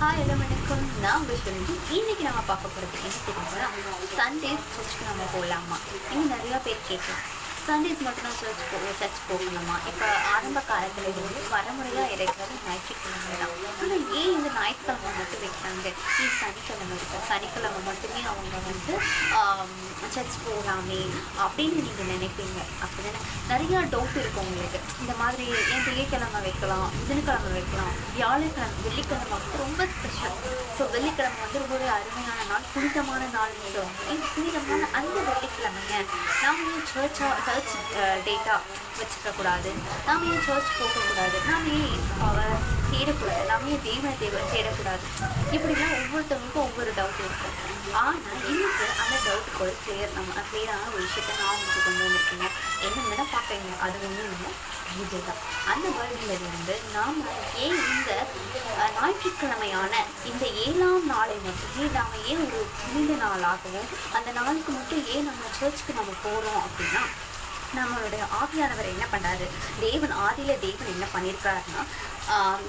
Hi hello வணக்கம். நான் உங்கள் ஷில்ஜி. இன்னைக்கு நம்ம பார்க்க போகிறது என்ன தெரியுமா, சண்டேஸ் சர்ச்சுக்கு நம்ம போகலாமா? இன்னும் நிறையா பேர் கேட்கலாம், சண்டேஸ் மட்டும் தான் சர்ச் போகணுமா? இப்போ ஆரம்ப காலத்தில் இருந்து வரமுறையாக இருக்கிறது ஞாயிற்றுக்கிழமை தான். ஆனால் ஏன் இந்த ஞாயிற்றுக்கிழமை மட்டும் வைக்கிறாங்க? சனிக்கிழமை இருக்கு, சனிக்கிழமை மட்டுமே அவங்க வந்து சர்ச் போகலாமே அப்படின்னு நீங்கள் நினைப்பீங்க. அப்படின்னா நிறையா டவுட் இருக்கும் உங்களுக்கு. இந்த மாதிரி ஏன் திங்கட்கிழமை வைக்கலாம், புதன்கிழமை வைக்கலாம், வியாழக்கிழமை, வெள்ளிக்கிழமை வந்து ரொம்ப ஸ்பெஷல். ஸோ வெள்ளிக்கிழமை வந்து ரொம்பவே அருமையான நாள், புனிதமான நாள். ஏன் புனிதமான அந்த வெள்ளிக்கிழமைங்க நாம் ஏன் சர்ச் டேட்டா வச்சுக்கக்கூடாது? நாம் ஏன் சர்ச் போகக்கூடாது? நாம் ஏன் அவர் தேடக்கூடாது? நாம் ஏன் தேடக்கூடாது? இப்படிலாம் ஒவ்வொருத்தவங்களுக்கும் ஒவ்வொரு டவுட் இருக்கும். ஆனால் இன்னைக்கு அந்த டவுட்டுக்கு கிளியரான ஒரு விஷயத்தை நான் உங்களுக்கு கொண்டு வந்திருக்கேங்க. என்னென்ன பார்ப்பீங்க, அது ஒன்றும் இல்லை, பூஜை தான். அந்த வேர்ல்டில் வந்து நாம் ஏன் இந்த ஞாயிற்றுக்கிழமையான இந்த 7ஆம் நாளை மட்டுமே நாம் ஏன் ஒரு புனித நாளாகவும் அந்த நாளுக்கு மட்டும் ஏன் நம்ம சர்ச்சுக்கு நம்ம போகிறோம் அப்படின்னா, நம்மளுடைய ஆவியானவர் என்ன பண்ணுறாரு? ஆதியில் தேவன் என்ன பண்ணியிருக்காருன்னா,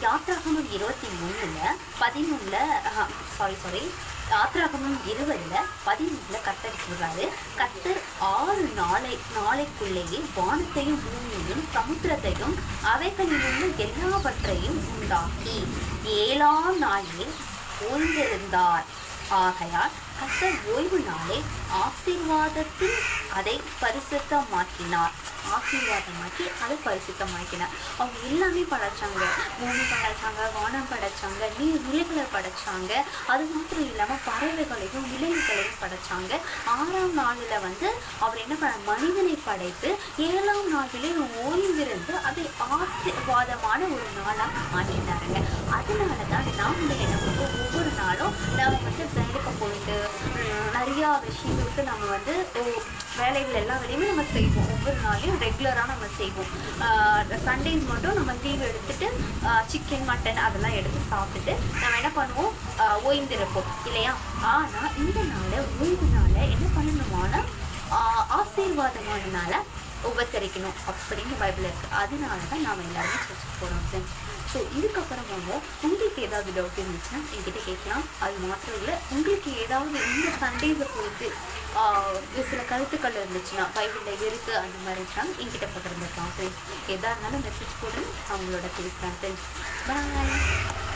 யாத்ராகமம் 23:13 யாத்ராகமம் 20:13 கர்த்தர் சொல்றாரு, கர்த்தர் 6 நாளைக்குள்ளேயே வானத்தையும் பூமியையும் சமுத்திரத்தையும் அவைகளிலுள்ள எல்லாவற்றையும் உண்டாக்கி 7ஆம் நாளில் ஓய்ந்திருந்தார். ஆகையால் கர்த்தர் ஓய்வு நாளை ஆசீர்வாதத்தில் அதை பரிசுத்தமாக்கினார். அதை பரிசுத்தமாக்கினார். அவங்க எல்லாமே படைச்சாங்க. பூமி படைச்சாங்க, வானம் படைச்சாங்க, நிலங்களை படைச்சாங்க. அது மாத்திரம் இல்லாமல் பறவைகளையும் விலங்குகளையும் படைச்சாங்க. 6ஆம் நாளில் வந்து அவர் என்ன பண்ண, மனிதனை படைத்து 7ஆம் நாளிலே ஓய்ந்திருந்து அதை ஆசீர்வாதமான ஒரு நாளாக மாற்றினாருங்க. அதனால தான் நாம் என்ன பண்ணுவோம், ஒவ்வொரு நாளும் நாம் வந்து வேலைக்கு போயிட்டு நிறையா விஷயங்களுக்கு நம்ம வந்து வேலைகள் எல்லா வேலையுமே நம்ம செய்வோம். ஒவ்வொரு நாளையும் ரெகுலராக நம்ம செய்வோம். சண்டேஸ் மட்டும் நம்ம லீவ் எடுத்துட்டு சிக்கன், மட்டன் அதெல்லாம் எடுத்து சாப்பிட்டுட்டு நம்ம என்ன பண்ணுவோம், ஓய்ந்திருப்போம் இல்லையா? ஆனால் இந்த நாளை ஓய்வு நாளை என்ன பண்ணணுமானா ஆசீர்வாதமான நாளை உபசரிக்கணும் அப்படின்னு பைபிள் இருக்குது. அதனால தான் நாம் எல்லாருமே சர்ச்சுக்கு போகிறோம் ஃப்ரெண்ட்ஸ். ஸோ இதுக்கப்புறமாவும் உங்களுக்கு ஏதாவது டவுட் இருந்துச்சுன்னா என்கிட்ட கேட்கலாம். அது மாத்திரம் இல்லை, உங்களுக்கு ஏதாவது இந்த சண்டேஸை பொறுத்து சில கருத்துக்கள் இருந்துச்சுன்னா, பைபிளில் இருக்குது அந்த மாதிரி இருந்துச்சுன்னா என்கிட்ட பகிர்ந்துருக்கலாம் ஃப்ரெண்ட்ஸ். எதாக இருந்தாலும் மெசேஜ் போடுங்க, அவங்களோட பேசுகிறேன் ஃப்ரெண்ட்ஸ். பாய்.